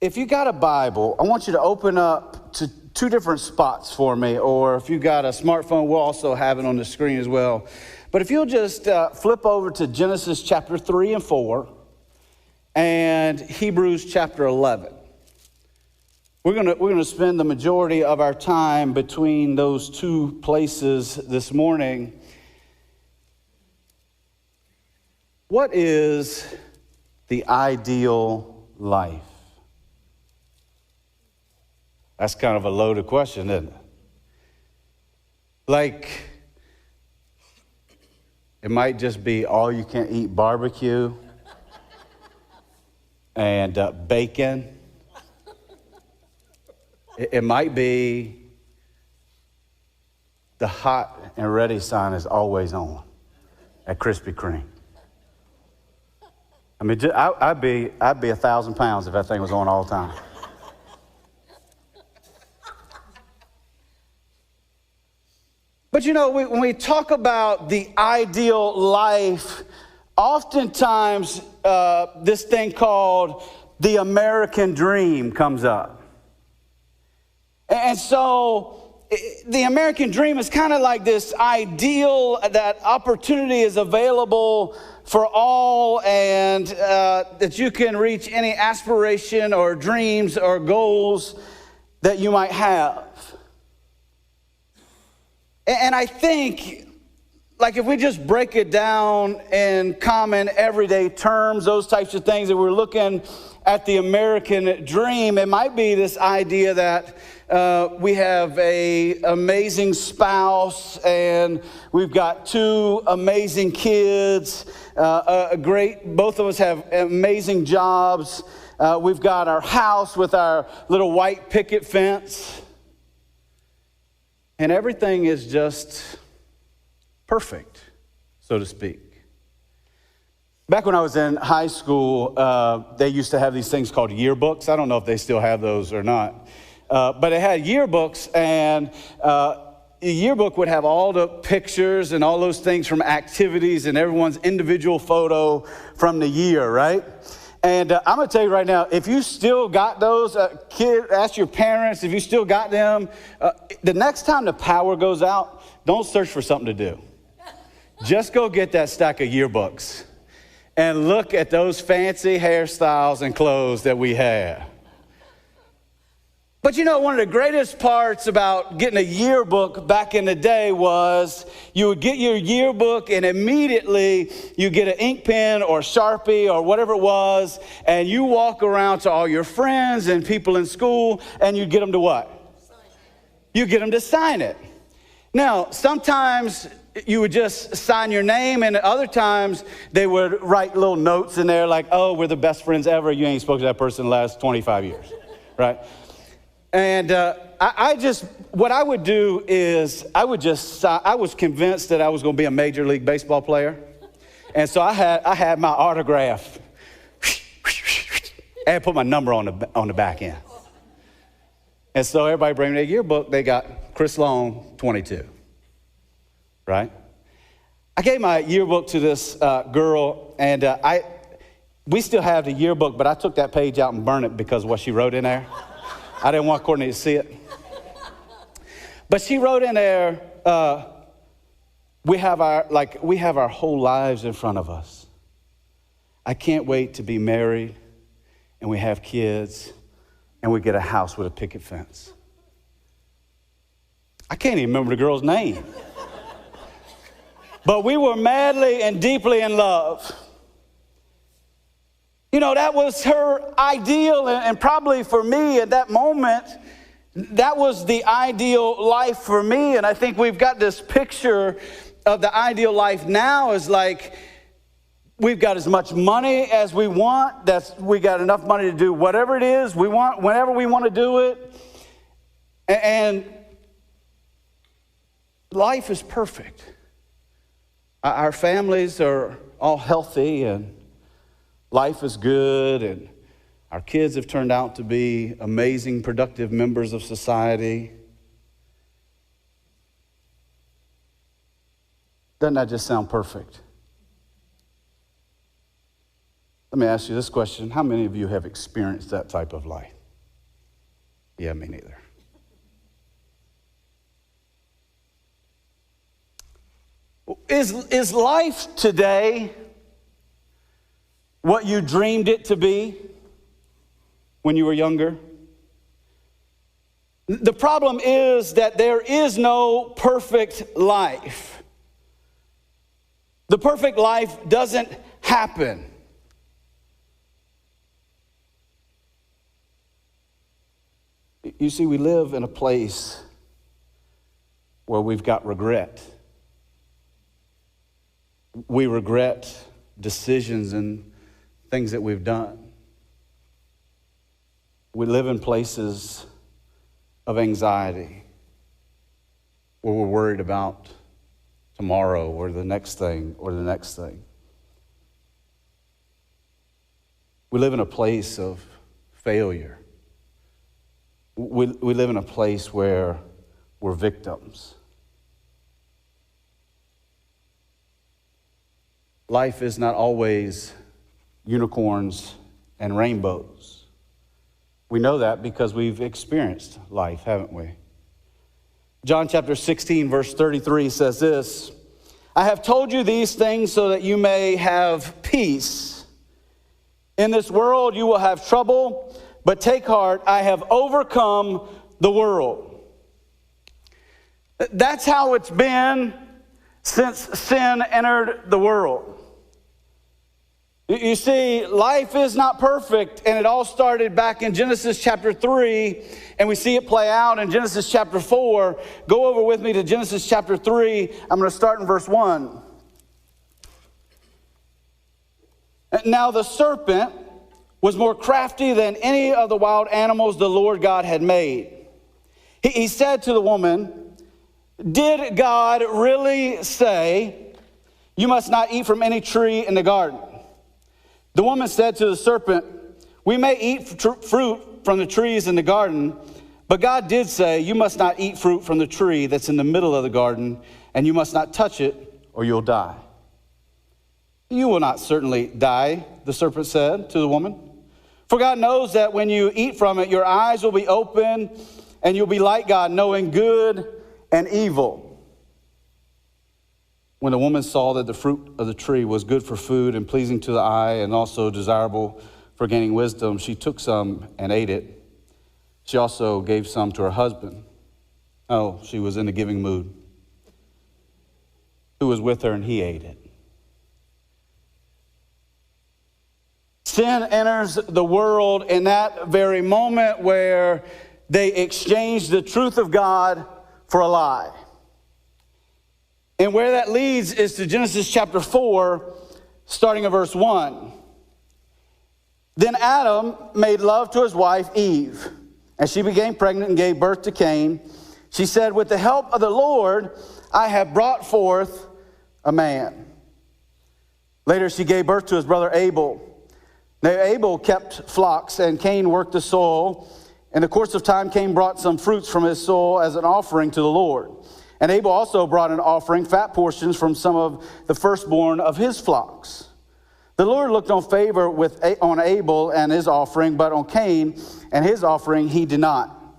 If you got a Bible, I want you to open up to two different spots for me, or if you got a smartphone, we'll also have it on the screen as well. But if you'll just flip over to Genesis chapter 3 and 4 and Hebrews chapter 11. We're gonna spend the majority of our time between those two places this morning. What is the ideal life? That's kind of a loaded question, isn't it? Like, it might just be all you can eat barbecue and bacon. It might be the hot and ready sign is always on at Krispy Kreme. I mean, I'd be 1,000 pounds if that thing was on all the time. But you know, when we talk about the ideal life, oftentimes this thing called the American dream comes up. And so the American dream is kind of like this ideal that opportunity is available for all, and that you can reach any aspiration or dreams or goals that you might have. And I think, like, if we just break it down in common everyday terms, those types of things, that we're looking at the American dream, it might be this idea that we have a amazing spouse and we've got two amazing kids, both of us have amazing jobs. We've got our house with our little white picket fence. And everything is just perfect, so to speak. Back when I was in high school, they used to have these things called yearbooks. I don't know if they still have those or not. But it had yearbooks, and the yearbook would have all the pictures and all those things from activities and everyone's individual photo from the year, right? And I'm going to tell you right now, if you still got those, kid, ask your parents if you still got them. The next time the power goes out, don't search for something to do. Just go get that stack of yearbooks and look at those fancy hairstyles and clothes that we have. But you know, one of the greatest parts about getting a yearbook back in the day was you would get your yearbook and immediately you get an ink pen or Sharpie or whatever it was, and you walk around to all your friends and people in school and you get them to what? You get them to sign it. Now, sometimes you would just sign your name, and other times they would write little notes in there like, oh, we're the best friends ever. You ain't spoke to that person in the last 25 years, right? And what I would do is I was convinced that I was going to be a Major League Baseball player. And so I had my autograph and put my number on the back end. And so everybody bring their yearbook, they got Chris Long, 22, right? I gave my yearbook to this girl, and we still have the yearbook, but I took that page out and burned it because of what she wrote in there. I didn't want Courtney to see it. But she wrote in there, we have our whole lives in front of us. I can't wait to be married, and we have kids, and we get a house with a picket fence. I can't even remember the girl's name. But we were madly and deeply in love. You know, that was her ideal, and probably for me at that moment, that was the ideal life for me. And I think we've got this picture of the ideal life now is like, we've got as much money as we want. We got enough money to do whatever it is we want, whenever we want to do it. And life is perfect. Our families are all healthy, and life is good, and our kids have turned out to be amazing, productive members of society. Doesn't that just sound perfect? Let me ask you this question. How many of you have experienced that type of life? Yeah, me neither. Is life today what you dreamed it to be when you were younger? The problem is that there is no perfect life. The perfect life doesn't happen. You see, we live in a place where we've got regret. We regret decisions and things that we've done. We live in places of anxiety where we're worried about tomorrow or the next thing or the next thing. We live in a place of failure. We live in a place where we're victims. Life is not always unicorns and rainbows. We know that because we've experienced life, haven't we? John chapter 16, verse 33 says this, I have told you these things so that you may have peace. In this world you will have trouble, but take heart, I have overcome the world. That's how it's been since sin entered the world. You see, life is not perfect, and it all started back in Genesis chapter 3, and we see it play out in Genesis chapter 4. Go over with me to Genesis chapter 3. I'm going to start in verse 1. Now the serpent was more crafty than any of the wild animals the Lord God had made. He said to the woman, did God really say, you must not eat from any tree in the garden? The woman said to the serpent, we may eat fruit from the trees in the garden, but God did say, you must not eat fruit from the tree that's in the middle of the garden, and you must not touch it, or you'll die. You will not certainly die, the serpent said to the woman. For God knows that when you eat from it, your eyes will be open, and you'll be like God, knowing good and evil. When the woman saw that the fruit of the tree was good for food and pleasing to the eye and also desirable for gaining wisdom, she took some and ate it. She also gave some to her husband. Oh, she was in the giving mood. Who was with her, and he ate it. Sin enters the world in that very moment where they exchange the truth of God for a lie. And where that leads is to Genesis chapter 4, starting at verse 1. Then Adam made love to his wife Eve, and she became pregnant and gave birth to Cain. She said, with the help of the Lord, I have brought forth a man. Later she gave birth to his brother Abel. Now Abel kept flocks, and Cain worked the soil. In the course of time, Cain brought some fruits from his soil as an offering to the Lord. And Abel also brought an offering, fat portions from some of the firstborn of his flocks. The Lord looked on favor on Abel and his offering, but on Cain and his offering he did not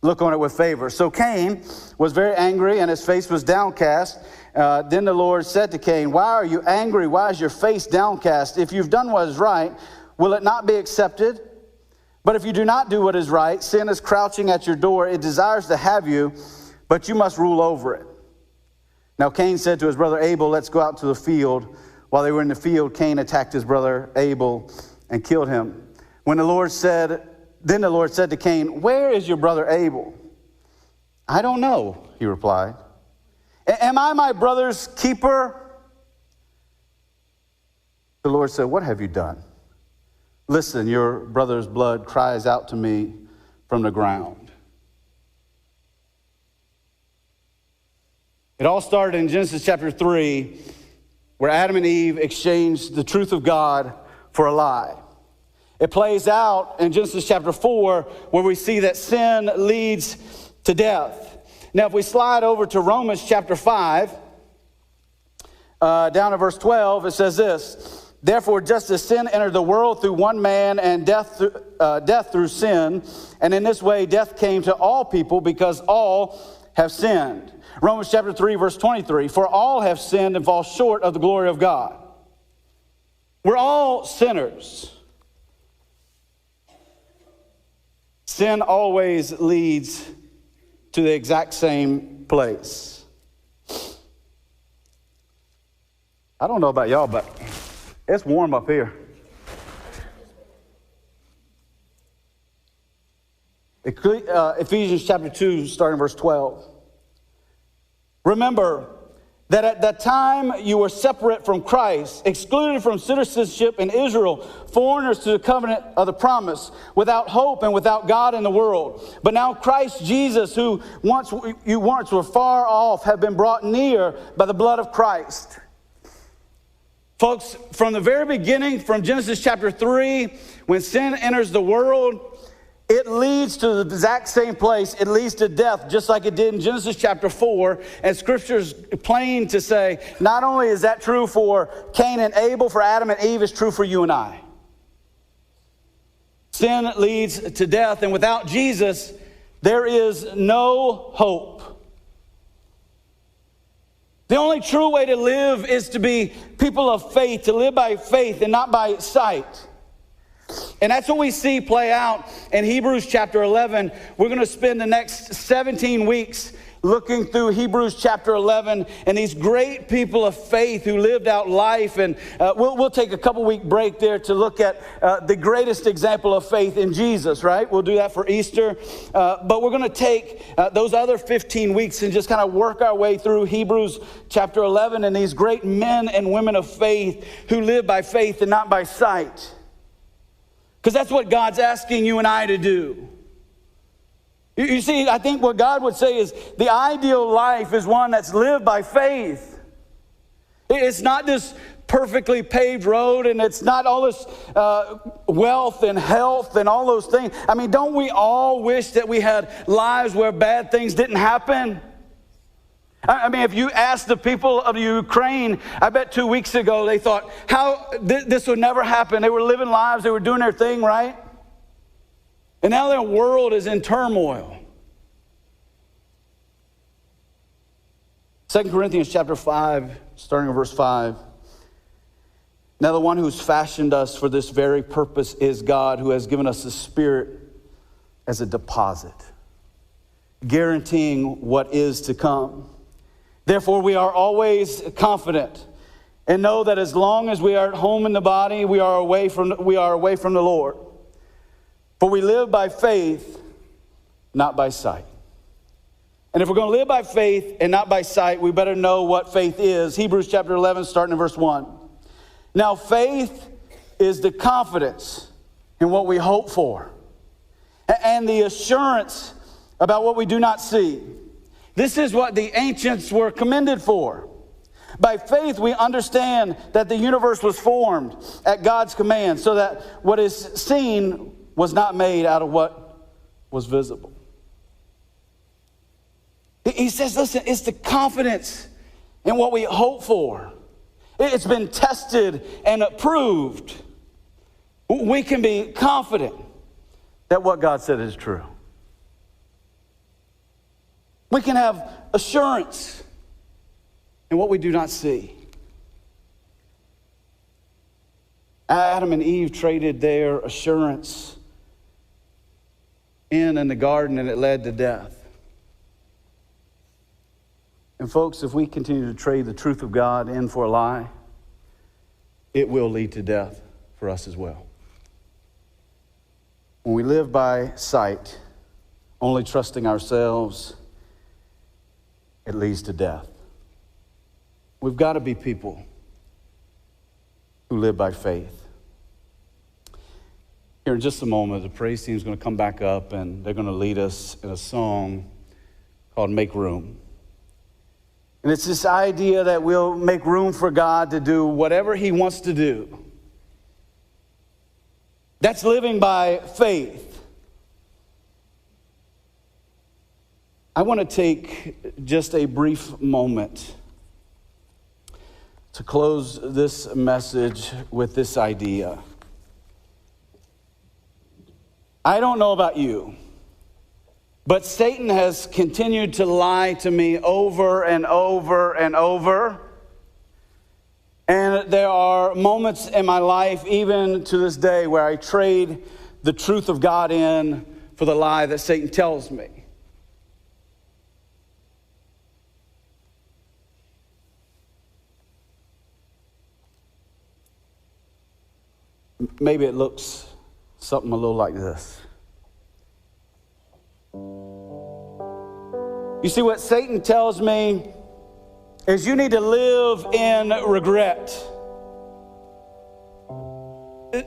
look on it with favor. So Cain was very angry, and his face was downcast. Then the Lord said to Cain, why are you angry? Why is your face downcast? If you've done what is right, will it not be accepted? But if you do not do what is right, sin is crouching at your door. It desires to have you, but you must rule over it. Now Cain said to his brother Abel, let's go out to the field. While they were in the field, Cain attacked his brother Abel and killed him. Then the Lord said to Cain, where is your brother Abel? I don't know, he replied. Am I my brother's keeper? The Lord said, what have you done? Listen, your brother's blood cries out to me from the ground. It all started in Genesis chapter 3, where Adam and Eve exchanged the truth of God for a lie. It plays out in Genesis chapter 4, where we see that sin leads to death. Now, if we slide over to Romans chapter 5, down to verse 12, it says this, Therefore, just as sin entered the world through one man and death through sin, and in this way death came to all people because all have sinned. Romans chapter 3, verse 23, for all have sinned and fall short of the glory of God. We're all sinners. Sin always leads to the exact same place. I don't know about y'all, but it's warm up here. Ephesians chapter 2, starting verse 12. Remember that at that time you were separate from Christ, excluded from citizenship in Israel, foreigners to the covenant of the promise, without hope and without God in the world. But now Christ Jesus, who once were far off, have been brought near by the blood of Christ. Folks, from the very beginning, from Genesis chapter 3, when sin enters the world, it leads to the exact same place. It leads to death, just like it did in Genesis chapter 4. And Scripture's plain to say, not only is that true for Cain and Abel, for Adam and Eve, it's true for you and I. Sin leads to death, and without Jesus, there is no hope. The only true way to live is to be people of faith, to live by faith and not by sight. And that's what we see play out in Hebrews chapter 11. We're going to spend the next 17 weeks looking through Hebrews chapter 11 and these great people of faith who lived out life. And we'll take a couple-week break there to look at the greatest example of faith in Jesus, right? We'll do that for Easter. But we're going to take those other 15 weeks and just kind of work our way through Hebrews chapter 11 and these great men and women of faith who live by faith and not by sight. Because that's what God's asking you and I to do. You see, I think what God would say is the ideal life is one that's lived by faith. It's not this perfectly paved road, and it's not all this wealth and health and all those things. I mean, don't we all wish that we had lives where bad things didn't happen? I mean, if you ask the people of Ukraine, I bet 2 weeks ago they thought, this would never happen. They were living lives, they were doing their thing, right? And now their world is in turmoil. 2 Corinthians chapter 5, starting in verse 5. Now the one who's fashioned us for this very purpose is God, who has given us the Spirit as a deposit, guaranteeing what is to come. Therefore, we are always confident and know that as long as we are at home in the body, we are away from the Lord. For we live by faith, not by sight. And if we're going to live by faith and not by sight, we better know what faith is. Hebrews chapter 11, starting in verse 1. Now, faith is the confidence in what we hope for and the assurance about what we do not see. This is what the ancients were commended for. By faith, we understand that the universe was formed at God's command, so that what is seen was not made out of what was visible. He says, listen, it's the confidence in what we hope for. It's been tested and approved. We can be confident that what God said is true. We can have assurance in what we do not see. Adam and Eve traded their assurance in the garden, and it led to death. And folks, if we continue to trade the truth of God in for a lie, it will lead to death for us as well. When we live by sight, only trusting ourselves, it leads to death. We've got to be people who live by faith. Here in just a moment, the praise team is going to come back up and they're going to lead us in a song called Make Room. And it's this idea that we'll make room for God to do whatever He wants to do. That's living by faith. I want to take just a brief moment to close this message with this idea. I don't know about you, but Satan has continued to lie to me over and over and over. And there are moments in my life, even to this day, where I trade the truth of God in for the lie that Satan tells me. Maybe it looks something a little like this. You see, what Satan tells me is you need to live in regret.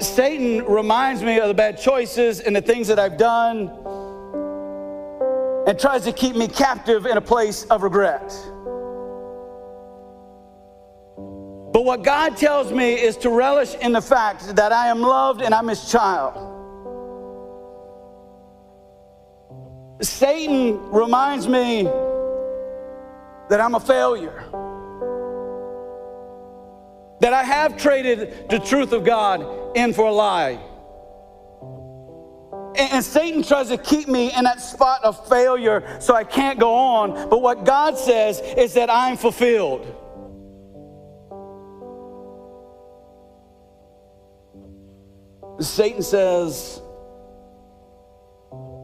Satan reminds me of the bad choices and the things that I've done and tries to keep me captive in a place of regret. But what God tells me is to relish in the fact that I am loved and I'm his child. Satan reminds me that I'm a failure, that I have traded the truth of God in for a lie. And Satan tries to keep me in that spot of failure so I can't go on. But what God says is that I'm fulfilled. Satan says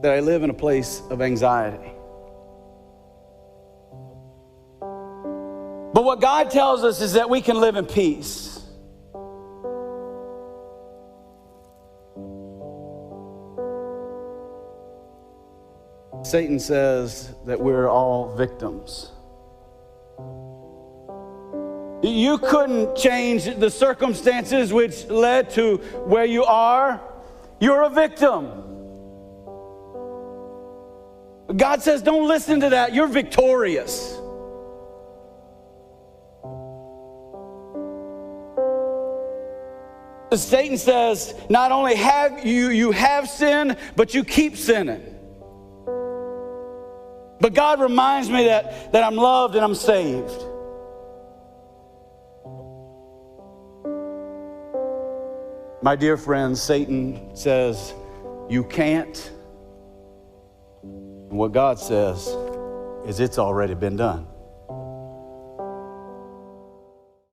that I live in a place of anxiety. But what God tells us is that we can live in peace. Satan says that we're all victims. You couldn't change the circumstances which led to where you are. You're a victim. God says, don't listen to that. You're victorious. Satan says, not only have you have sinned, but you keep sinning. But God reminds me that I'm loved and I'm saved. My dear friends, Satan says, you can't. And what God says is it's already been done.